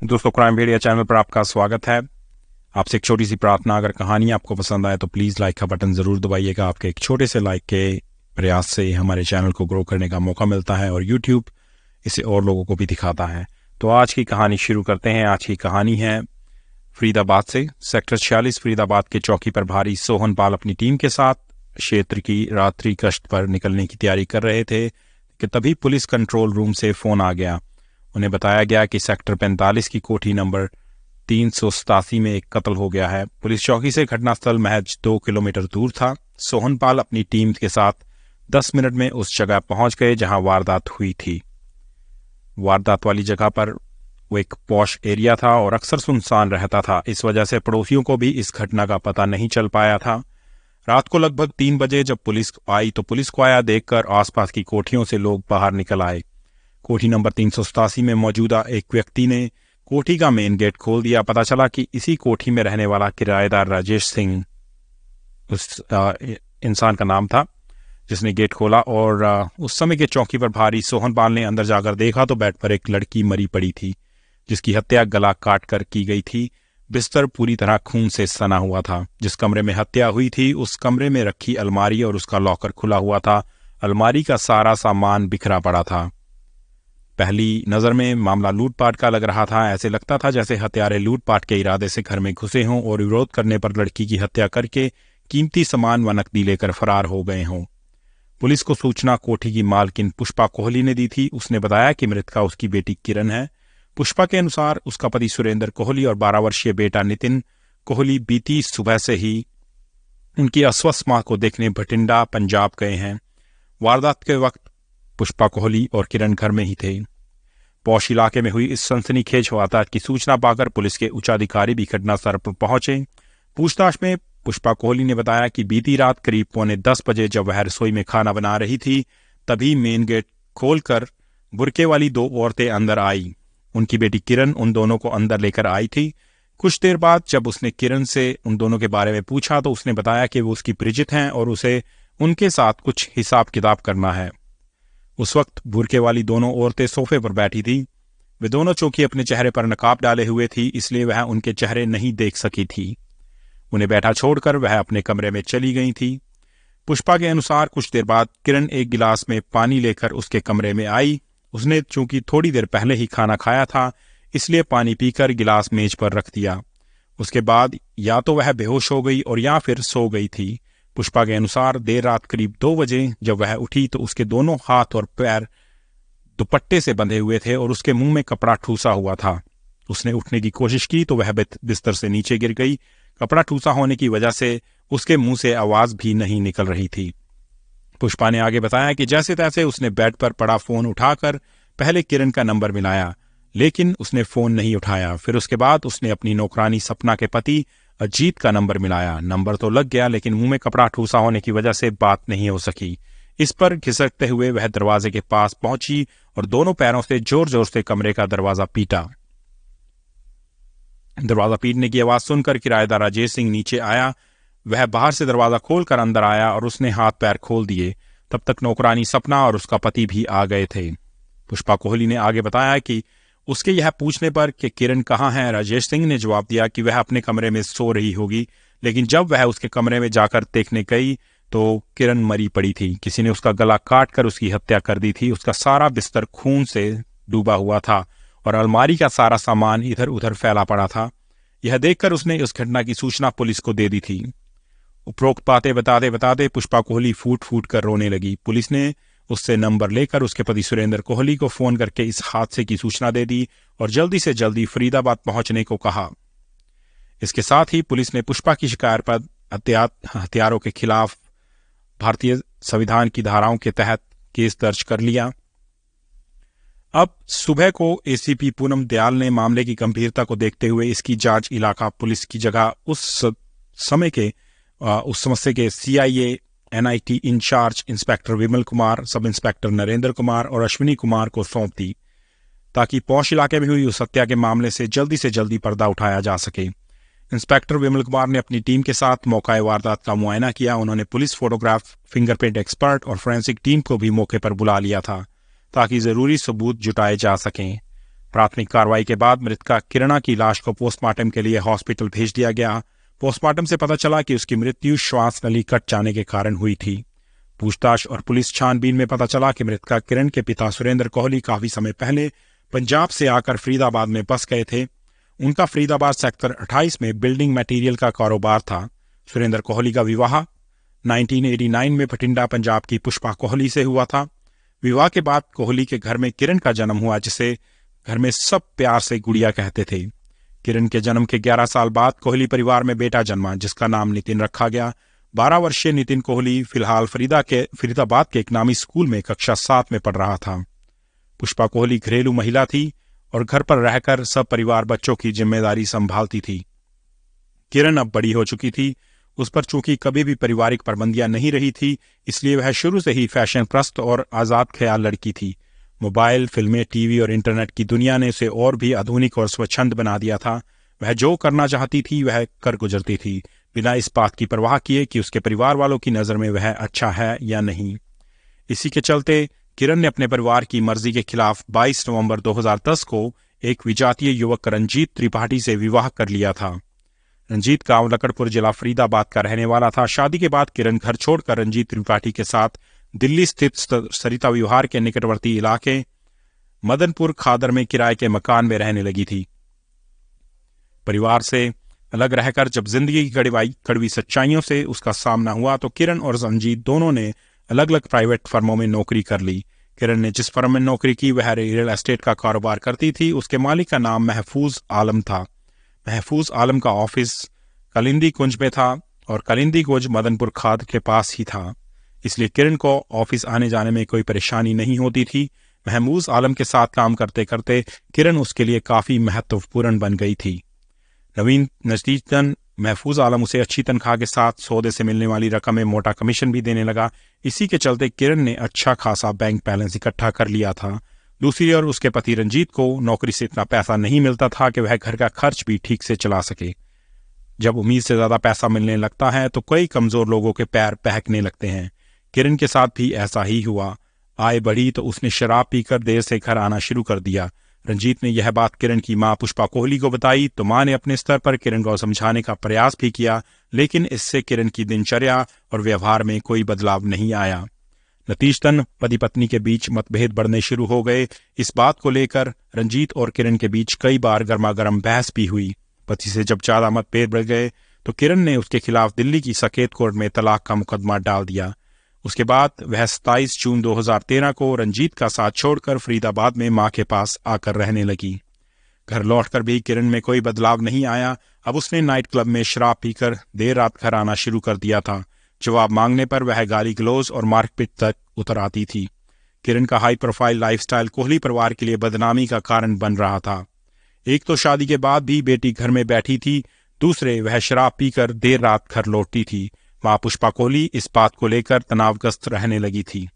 दोस्तों, crime media channel पर आपका स्वागत है। आपसे एक छोटी सी प्रार्थना, अगर कहानी आपको पसंद आए तो प्लीज़ लाइक का बटन ज़रूर दबाइएगा। आपके एक छोटे से लाइक के प्रयास से हमारे चैनल को ग्रो करने का मौका मिलता है और यूट्यूब इसे और लोगों को भी दिखाता है। तो आज की कहानी शुरू करते हैं। आज की कहानी है फरीदाबाद से। सेक्टर 46 फरीदाबाद के चौकी पर भारी सोहन पाल अपनी टीम के साथ क्षेत्र की रात्रि गश्त पर निकलने की तैयारी कर रहे थे कि तभी पुलिस कंट्रोल रूम से फ़ोन आ गया। उन्हें बताया गया कि सेक्टर 45 की कोठी नंबर 387 में एक कत्ल हो गया है। पुलिस चौकी से घटनास्थल महज 2 किलोमीटर दूर था। सोहनपाल अपनी टीम के साथ 10 मिनट में उस जगह पहुंच गए जहां वारदात हुई थी। वारदात वाली जगह पर वो एक पॉश एरिया था और अक्सर सुनसान रहता था। इस वजह से पड़ोसियों को भी इस घटना का पता नहीं चल पाया था। रात को लगभग 3 बजे जब पुलिस आई तो पुलिस को आया देखकर आसपास की कोठियों से लोग बाहर निकल आए। कोठी नंबर 387 में मौजूदा एक व्यक्ति ने कोठी का मेन गेट खोल दिया। पता चला कि इसी कोठी में रहने वाला किराएदार राजेश सिंह उस इंसान का नाम था जिसने गेट खोला। और उस समय के चौकी पर भारी सोहनपाल ने अंदर जाकर देखा तो बेड पर एक लड़की मरी पड़ी थी जिसकी हत्या गला काट कर की गई थी। बिस्तर पूरी तरह खून से सना हुआ था। जिस कमरे में हत्या हुई थी उस कमरे में रखी अलमारी और उसका लॉकर खुला हुआ था। अलमारी का सारा सामान बिखरा पड़ा था। पहली नजर में मामला लूटपाट का लग रहा था। ऐसे लगता था जैसे हत्यारे लूटपाट के इरादे से घर में घुसे हों और विरोध करने पर लड़की की हत्या करके कीमती सामान व नकदी लेकर फरार हो गए हों। पुलिस को सूचना कोठी की मालकिन पुष्पा कोहली ने दी थी। उसने बताया कि मृतका उसकी बेटी किरण है। पुष्पा के अनुसार उसका पति सुरेंद्र कोहली और 12 वर्षीय बेटा नितिन कोहली बीती सुबह से ही उनकी अस्वस्थ मां को देखने भटिंडा पंजाब गए हैं। वारदात के वक्त पुष्पा कोहली और किरण घर में ही थे। पौष इलाके में हुई इस सनसनीखेज वारदात की सूचना पाकर पुलिस के उच्चाधिकारी भी घटनास्थल पर पहुंचे। पूछताछ में पुष्पा कोहली ने बताया कि बीती रात करीब 9:45 बजे जब वह रसोई में खाना बना रही थी तभी मेन गेट खोलकर बुरके वाली 2 औरतें अंदर आई। उनकी बेटी किरण उन दोनों को अंदर लेकर आई थी। कुछ देर बाद जब उसने किरण से उन दोनों के बारे में पूछा तो उसने बताया कि वो उसकी परिचित हैं और उसे उनके साथ कुछ हिसाब किताब करना है। उस वक्त बुरके वाली दोनों औरतें सोफे पर बैठी थी। वे दोनों चूंकि अपने चेहरे पर नकाब डाले हुए थी इसलिए वह उनके चेहरे नहीं देख सकी थी। उन्हें बैठा छोड़कर वह अपने कमरे में चली गई थी। पुष्पा के अनुसार कुछ देर बाद किरण एक गिलास में पानी लेकर उसके कमरे में आई। उसने चूंकि थोड़ी देर पहले ही खाना खाया था इसलिए पानी पीकर गिलास मेज पर रख दिया। उसके बाद या तो वह बेहोश हो गई और या फिर सो गई थी। पुष्पा के अनुसार देर रात करीब 2 बजे जब वह उठी तो उसके दोनों हाथ और पैर दुपट्टे से बंधे हुए थे और उसके मुंह में कपड़ा ठूसा हुआ था। उसने उठने की कोशिश की तो वह बिस्तर से नीचे गिर गई। कपड़ा ठूसा होने की वजह से उसके मुंह से आवाज भी नहीं निकल रही थी। पुष्पा ने आगे बताया कि जैसे तैसे उसने बेड पर पड़ा फोन उठाकर पहले किरण का नंबर मिलाया लेकिन उसने फोन नहीं उठाया। फिर उसके बाद उसने अपनी नौकरानी सपना के पति अजीत का नंबर मिलाया। नंबर तो लग गया लेकिन मुंह में कपड़ा ठूसा होने की वजह से बात नहीं हो सकी। इस पर खिसकते हुए वह दरवाजे के पास पहुंची और दोनों पैरों से जोर जोर से कमरे का दरवाजा पीटा। दरवाजा पीटने की आवाज सुनकर किराएदार राजेश सिंह नीचे आया। वह बाहर से दरवाजा खोलकर अंदर आया और उसने हाथ पैर खोल दिए। तब तक नौकरानी सपना और उसका पति भी आ गए थे। पुष्पा कोहली ने आगे बताया कि उसके यह पूछने पर कि किरण कहाँ है, राजेश सिंह ने जवाब दिया कि वह अपने कमरे में सो रही होगी। लेकिन जब वह उसके कमरे में जाकर देखने गई तो किरण मरी पड़ी थी। किसी ने उसका गला काट कर उसकी हत्या कर दी थी। उसका सारा बिस्तर खून से डूबा हुआ था और अलमारी का सारा सामान इधर उधर फैला पड़ा था। यह देखकर उसने उस घटना की सूचना पुलिस को दे दी थी। उपरोक्त बातें बताते बताते पुष्पा कोहली फूट फूट कर रोने लगी। पुलिस ने उससे नंबर लेकर उसके पति सुरेंद्र कोहली को फोन करके इस हादसे की सूचना दे दी और जल्दी से जल्दी फरीदाबाद पहुंचने को कहा। इसके साथ ही पुलिस ने पुष्पा की शिकायत पर हथियारों के खिलाफ भारतीय संविधान की धाराओं के तहत केस दर्ज कर लिया। अब सुबह को एसीपी पूनम दयाल ने मामले की गंभीरता को देखते हुए इसकी जांच इलाका पुलिस की जगह उस समस्या के CIA NIT in charge inspector Vimal Kumar, sub inspector Narendra Kumar और अश्विनी कुमार को सौंप दी ताकि पौष इलाके में हुई उस हत्या के मामले से जल्दी पर्दा उठाया जा सके। इंस्पेक्टर विमल कुमार ने अपनी टीम के साथ मौका वारदात का मुआयना किया। उन्होंने पुलिस, फोटोग्राफ, फिंगरप्रिंट एक्सपर्ट और फोरेंसिक टीम को भी मौके पर बुला लिया था ताकि जरूरी सबूत जुटाए जा सकें। प्राथमिक कार्रवाई के बाद मृतका किरणा की लाश को पोस्टमार्टम के लिए हॉस्पिटल भेज दिया गया। पोस्टमार्टम से पता चला कि उसकी मृत्यु श्वास नली कट जाने के कारण हुई थी। पूछताछ और पुलिस छानबीन में पता चला कि मृतका किरण के पिता सुरेंद्र कोहली काफी समय पहले पंजाब से आकर फरीदाबाद में बस गए थे। उनका फरीदाबाद सेक्टर 28 में बिल्डिंग मटेरियल का कारोबार था। सुरेंद्र कोहली का विवाह 1989 में बठिंडा पंजाब की पुष्पा कोहली से हुआ था। विवाह के बाद कोहली के घर में किरण का जन्म हुआ, जिसे घर में सब प्यार से गुड़िया कहते थे। किरण के जन्म के 11 साल बाद कोहली परिवार में बेटा जन्मा, जिसका नाम नितिन रखा गया। 12 वर्षीय नितिन कोहली फिलहाल फरीदाबाद के एक नामी स्कूल में कक्षा 7 में पढ़ रहा था। पुष्पा कोहली घरेलू महिला थी और घर पर रहकर सब परिवार बच्चों की जिम्मेदारी संभालती थी। किरण अब बड़ी हो चुकी थी। उस पर चूंकि कभी भी पारिवारिक पाबंदियां नहीं रही थी, इसलिए वह शुरू से ही फैशन प्रस्त और आजाद ख्याल लड़की थी। मोबाइल, फिल्में, टीवी और इंटरनेट की दुनिया ने उसे और भी आधुनिक और स्वच्छंद बना दिया था। वह जो करना चाहती थी वह कर गुजरती थी, बिना इस बात की परवाह किए कि उसके परिवार वालों की नजर में वह अच्छा है या नहीं। इसी के चलते किरण ने अपने परिवार की मर्जी के खिलाफ 22 नवंबर 2010 को एक विजातीय युवक रंजीत त्रिपाठी से विवाह कर लिया था। रंजीत गांव लकड़पुर जिला फरीदाबाद का रहने वाला था। शादी के बाद किरण घर छोड़कर रंजीत त्रिपाठी के साथ दिल्ली स्थित सरिता विहार के निकटवर्ती इलाके मदनपुर खादर में किराए के मकान में रहने लगी थी। परिवार से अलग रहकर जब जिंदगी की कड़वी सच्चाइयों से उसका सामना हुआ तो किरण और रंजीत दोनों ने अलग अलग प्राइवेट फर्मों में नौकरी कर ली। किरण ने जिस फर्म में नौकरी की वह रियल एस्टेट का कारोबार करती थी। उसके मालिक का नाम महफूज आलम था। महफूज आलम का ऑफिस कलिंदी कुंज में था और कलिंदी कुंज मदनपुर खाद के पास ही था, इसलिए किरण को ऑफिस आने जाने में कोई परेशानी नहीं होती थी। महफूज आलम के साथ काम करते करते किरण उसके लिए काफी महत्वपूर्ण बन गई थी। नवीन नतीजतन महफूज आलम उसे अच्छी तनख्वाह के साथ सौदे से मिलने वाली रकम में मोटा कमीशन भी देने लगा। इसी के चलते किरण ने अच्छा खासा बैंक बैलेंस इकट्ठा कर लिया था। दूसरी ओर उसके पति रंजीत को नौकरी से इतना पैसा नहीं मिलता था कि वह घर का खर्च भी ठीक से चला सके। जब उम्मीद से ज्यादा पैसा मिलने लगता है तो कई कमजोर लोगों के पैर बहकने लगते हैं। किरण के साथ भी ऐसा ही हुआ। आय बढ़ी तो उसने शराब पीकर देर से घर आना शुरू कर दिया। रंजीत ने यह बात किरण की मां पुष्पा कोहली को बताई तो मां ने अपने स्तर पर किरण को समझाने का प्रयास भी किया, लेकिन इससे किरण की दिनचर्या और व्यवहार में कोई बदलाव नहीं आया। नतीजतन पति पत्नी के बीच मतभेद बढ़ने शुरू हो गए। इस बात को लेकर रंजीत और किरण के बीच कई बार गर्मागर्म बहस भी हुई। पति से जब ज्यादा मतभेद बढ़ गए तो किरण ने उसके खिलाफ दिल्ली की सकेत कोर्ट में तलाक का मुकदमा डाल दिया। उसके बाद वह 27 जून 2013 को रंजीत का साथ छोड़कर फरीदाबाद में मां के पास आकर रहने लगी। घर लौटकर भी किरण में कोई बदलाव नहीं आया। अब उसने नाइट क्लब में शराब पीकर देर रात घर आना शुरू कर दिया था। जवाब मांगने पर वह गाली गलौज और मारपीट तक उतर आती थी। किरण का हाई प्रोफाइल लाइफस्टाइल कोहली परिवार के लिए बदनामी का कारण बन रहा था। एक तो शादी के बाद भी बेटी घर में बैठी थी, दूसरे वह शराब पीकर देर रात घर लौटती थी। मां पुष्पा कोहली इस बात को लेकर तनावग्रस्त रहने लगी थी।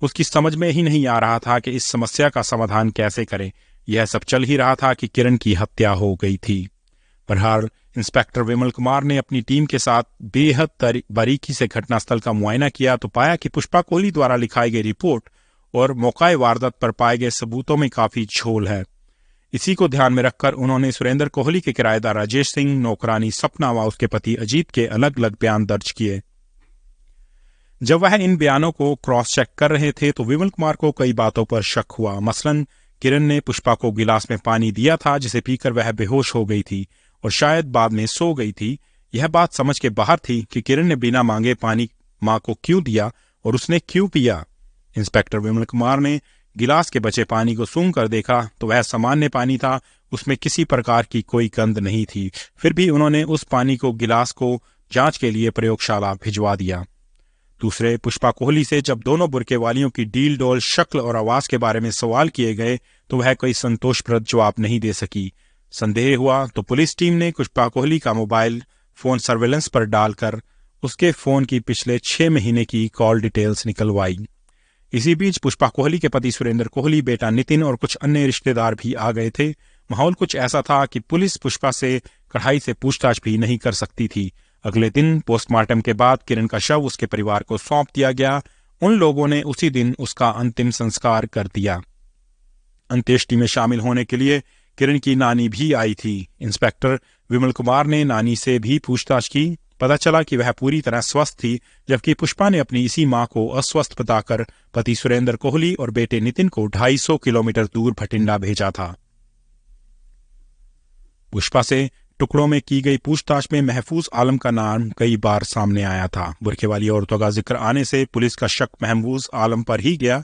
उसकी समझ में ही नहीं आ रहा था कि इस समस्या का समाधान कैसे करें। यह सब चल ही रहा था कि किरण की हत्या हो गई थी। बहरहाल इंस्पेक्टर विमल कुमार ने अपनी टीम के साथ बेहद बारीकी से घटनास्थल का मुआयना किया तो पाया कि पुष्पा कोहली द्वारा लिखाई गई रिपोर्ट और मौका वारदात पर पाए गए सबूतों में काफी झोल है। इसी को ध्यान में रखकर उन्होंने सुरेंद्र कोहली के किराएदार राजेश सिंह, नौकरानी सपना व उसके पति अजीत के अलग अलग बयान दर्ज किए। जब वह इन बयानों को क्रॉस चेक कर रहे थे तो विमल कुमार को कई बातों पर शक हुआ। मसलन किरण ने पुष्पा को गिलास में पानी दिया था जिसे पीकर वह बेहोश हो गई थी और शायद बाद में सो गई थी। यह बात समझ के बाहर थी कि किरण ने बिना मांगे पानी मां को क्यों दिया और उसने क्यों पिया। इंस्पेक्टर विमल कुमार ने गिलास के बचे पानी को सूंघ कर देखा तो वह सामान्य पानी था, उसमें किसी प्रकार की कोई गंध नहीं थी। फिर भी उन्होंने उस पानी को गिलास को जांच के लिए प्रयोगशाला भिजवा दिया। दूसरे, पुष्पा कोहली से जब दोनों बुरके वालियों की डील डोल, शक्ल और आवाज के बारे में सवाल किए गए तो वह कोई संतोषप्रद जवाब नहीं दे सकी। संदेह हुआ तो पुलिस टीम ने पुष्पा कोहली का मोबाइल फोन सर्वेलेंस पर डालकर उसके फोन की पिछले 6 महीने की कॉल डिटेल्स निकलवाई। इसी बीच पुष्पा कोहली के पति सुरेंद्र कोहली, बेटा नितिन और कुछ अन्य रिश्तेदार भी आ गए थे। माहौल कुछ ऐसा था कि पुलिस पुष्पा से कड़ाई से पूछताछ भी नहीं कर सकती थी। अगले दिन पोस्टमार्टम के बाद किरण का शव उसके परिवार को सौंप दिया गया। उन लोगों ने उसी दिन उसका अंतिम संस्कार कर दिया। अंत्येष्टि में शामिल होने के लिए किरण की नानी भी आई थी। इंस्पेक्टर विमल कुमार ने नानी से भी पूछताछ की। पता चला कि वह पूरी तरह स्वस्थ थी, जबकि पुष्पा ने अपनी इसी मां को अस्वस्थ बताकर पति सुरेंद्र कोहली और बेटे नितिन को 250 किलोमीटर दूर भटिंडा भेजा था। पुष्पा से टुकड़ों में की गई पूछताछ में महफूज आलम का नाम कई बार सामने आया था। बुरखे वाली औरतों का जिक्र आने से पुलिस का शक महफूज आलम पर ही गया।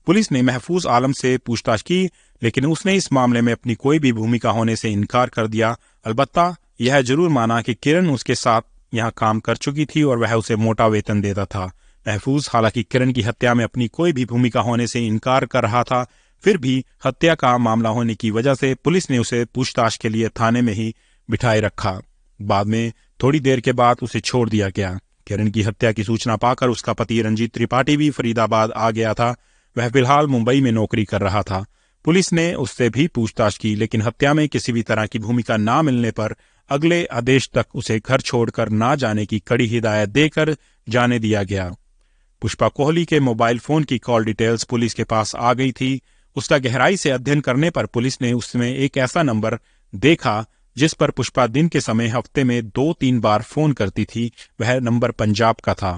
पुलिस ने महफूज आलम से पूछताछ की, लेकिन उसने इस मामले में अपनी कोई भी भूमिका होने से इनकार कर दिया। अलबत्ता यह जरूर माना कि किरण उसके साथ यहाँ काम कर चुकी थी और वह उसे मोटा वेतन देता था। महफूज हालांकि किरण की हत्या में अपनी कोई भी भूमिका होने से इनकार कर रहा था, फिर भी हत्या का मामला होने की वजह से पुलिस ने उसे पूछताछ के लिए थाने में ही बिठाए रखा। बाद में थोड़ी देर के बाद उसे छोड़ दिया गया। किरण की हत्या की सूचना पाकर उसका पति रंजीत त्रिपाठी भी फरीदाबाद आ गया था। वह फिलहाल मुंबई में नौकरी कर रहा था। पुलिस ने उससे भी पूछताछ की, लेकिन हत्या में किसी भी तरह की भूमिका ना मिलने पर अगले आदेश तक उसे घर छोड़कर ना जाने की कड़ी हिदायत देकर जाने दिया गया। पुष्पा कोहली के मोबाइल फोन की कॉल डिटेल्स पुलिस के पास आ गई थी। उसका गहराई से अध्ययन करने पर पुलिस ने उसमें एक ऐसा नंबर देखा जिस पर पुष्पा दिन के समय हफ्ते में 2-3 बार फोन करती थी। वह नंबर पंजाब का था।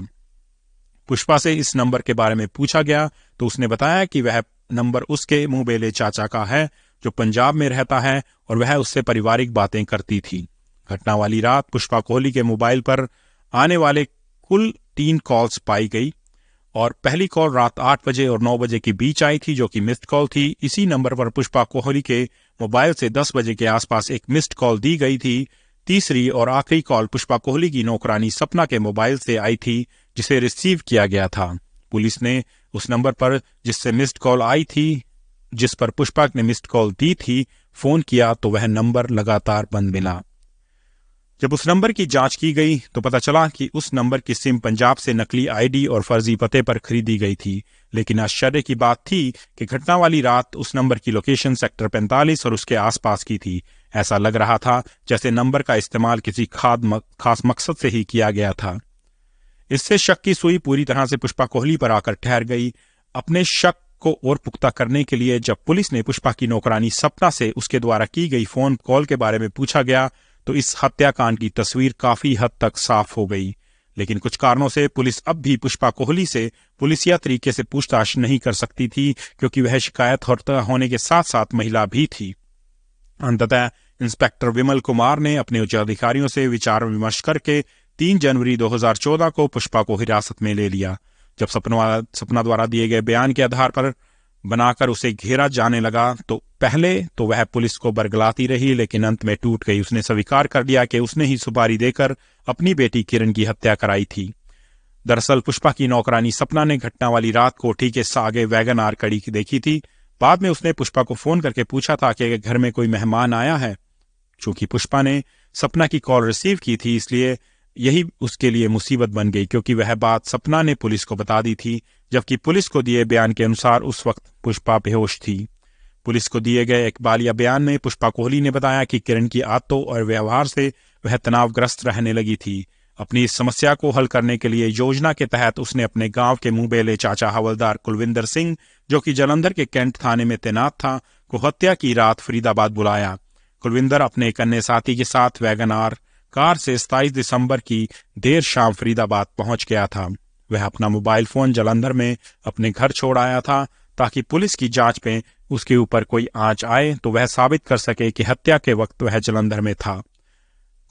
पुष्पा से इस नंबर के बारे में पूछा गया तो उसने बताया कि वह नंबर उसके मुंहबेले चाचा का है जो पंजाब में रहता है और वह उससे पारिवारिक बातें करती थी। घटना वाली रात पुष्पा कोहली के मोबाइल पर आने वाले कुल 3 कॉल्स पाई गई और पहली कॉल रात 8 बजे और 9 बजे के बीच आई थी, जो कि मिस्ड कॉल थी। इसी नंबर पर पुष्पा कोहली के मोबाइल से 10 बजे के आसपास एक मिस्ड कॉल दी गई थी। तीसरी और आखिरी कॉल पुष्पा कोहली की नौकरानी सपना के मोबाइल से आई थी, जिसे रिसीव किया गया था। पुलिस ने उस नंबर पर जिससे मिस्ड कॉल आई थी, जिस पर पुष्पा ने मिस्ड कॉल दी थी, फोन किया तो वह नंबर लगातार बंद मिला। जब उस नंबर की जांच की गई तो पता चला कि उस नंबर की सिम पंजाब से नकली आईडी और फर्जी पते पर खरीदी गई थी। लेकिन आश्चर्य की बात थी कि घटना वाली रात उस नंबर की लोकेशन सेक्टर 45 और उसके आसपास की थी। ऐसा लग रहा था जैसे नंबर का इस्तेमाल किसी खास मकसद से ही किया गया था। इससे शक की सुई पूरी तरह से पुष्पा कोहली पर आकर ठहर गई। अपने शक को और पुख्ता करने के लिए जब पुलिस ने पुष्पा की नौकरानी सपना से उसके द्वारा की गई फोन कॉल के बारे में पूछा गया तो इस हत्याकांड की तस्वीर काफी हद तक साफ हो गई। लेकिन कुछ कारणों से पुलिस अब भी पुष्पा कोहली से पुलिसिया तरीके से पूछताछ नहीं कर सकती थी, क्योंकि वह शिकायत होने के साथ साथ महिला भी थी। अंततः इंस्पेक्टर विमल कुमार ने अपने उच्च अधिकारियों से विचार विमर्श करके 3 जनवरी 2014 को पुष्पा को हिरासत में ले लिया। जब सपना द्वारा दिए गए बयान के आधार पर बनाकर उसे घेरा जाने लगा तो पहले तो वह पुलिस को बरगलाती रही, लेकिन अंत में टूट गई। उसने स्वीकार कर लिया कि उसने ही सुपारी देकर अपनी बेटी किरण की हत्या कराई थी। दरअसल पुष्पा की नौकरानी सपना ने घटना वाली रात कोठी के आगे वैगन आर खड़ी देखी थी। बाद में उसने पुष्पा को फोन करके पूछा था कि घर में कोई मेहमान आया है। चूंकि पुष्पा ने सपना की कॉल रिसीव की थी, इसलिए यही उसके लिए मुसीबत बन गई, क्योंकि वह बात सपना ने पुलिस को बता दी थी, जबकि पुलिस को दिए बयान के अनुसार उस वक्त पुष्पा बेहोश थी। पुलिस को दिए गए एक बालिया बयान में पुष्पा कोहली ने बताया कि किरण की आदतों और व्यवहार से वह तनावग्रस्त रहने लगी थी। अपनी इस समस्या को हल करने के लिए योजना के तहत उसने अपने गांव के मुंहबेले चाचा हवलदार कुलविंदर सिंह, जो कि जालंधर के कैंट थाने में तैनात था, को हत्या की रात फरीदाबाद बुलाया। कुलविंदर अपने एक अन्य साथी के साथ वैगन आर कार से 27 दिसंबर की देर शाम फरीदाबाद पहुंच गया था। वह अपना मोबाइल फोन जालंधर में अपने घर छोड़ आया था ताकि पुलिस की जांच में उसके ऊपर कोई आंच आए तो वह साबित कर सके कि हत्या के वक्त वह जालंधर में था।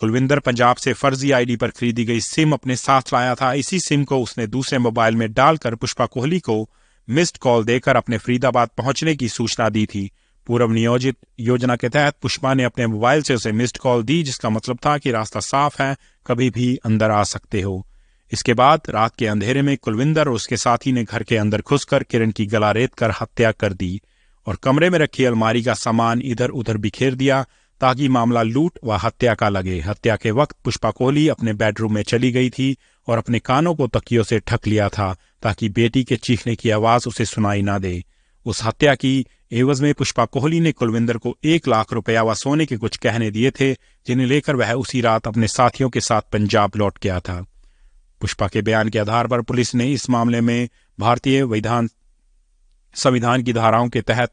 कुलविंदर पंजाब से फर्जी आईडी पर खरीदी गई सिम अपने साथ लाया था। इसी सिम को उसने दूसरे मोबाइल में डालकर पुष्पा कोहली को मिस्ड कॉल देकर अपने फरीदाबाद पहुंचने की सूचना दी थी। पूर्व नियोजित योजना के तहत पुष्पा ने अपने मोबाइल से उसे मिस्ड कॉल दी, जिसका मतलब था कि रास्ता साफ है, कभी भी अंदर आ सकते हो। इसके बाद रात के अंधेरे में कुलविंदर और उसके साथी ने घर के अंदर घुसकर किरण की गला रेत कर हत्या कर दी और कमरे में रखी अलमारी का सामान इधर उधर बिखेर दिया ताकि मामला लूट व हत्या का लगे। हत्या के वक्त पुष्पा कोहली अपने बेडरूम में चली गई थी और अपने कानों को तकियों से ढक लिया था ताकि बेटी के चीखने की आवाज उसे सुनाई ना दे। उस हत्या की एवज में पुष्पा कोहली ने कुलविंदर को 1 लाख रुपया व सोने के कुछ गहने दिए थे, जिन्हें लेकर वह उसी रात अपने साथियों के साथ पंजाब लौट गया था। पुष्पा के बयान के आधार पर पुलिस ने इस मामले में भारतीय संविधान की धाराओं के तहत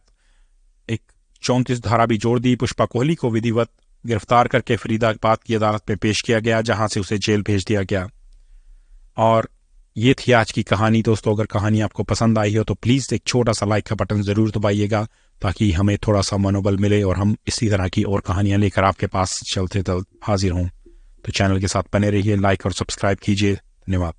34 धारा भी जोड़ दी। पुष्पा कोहली को विधिवत गिरफ्तार करके फरीदाबाद की अदालत में पेश किया गया, जहां से उसे जेल भेज दिया गया। और ये थी आज की कहानी। दोस्तों, अगर कहानी आपको पसंद आई हो तो प्लीज़ एक छोटा सा लाइक का बटन ज़रूर दबाइएगा, ताकि हमें थोड़ा सा मनोबल मिले और हम इसी तरह की और कहानियां लेकर आपके पास चलते हाजिर हों। तो चैनल के साथ बने रहिए, लाइक और सब्सक्राइब कीजिए। धन्यवाद।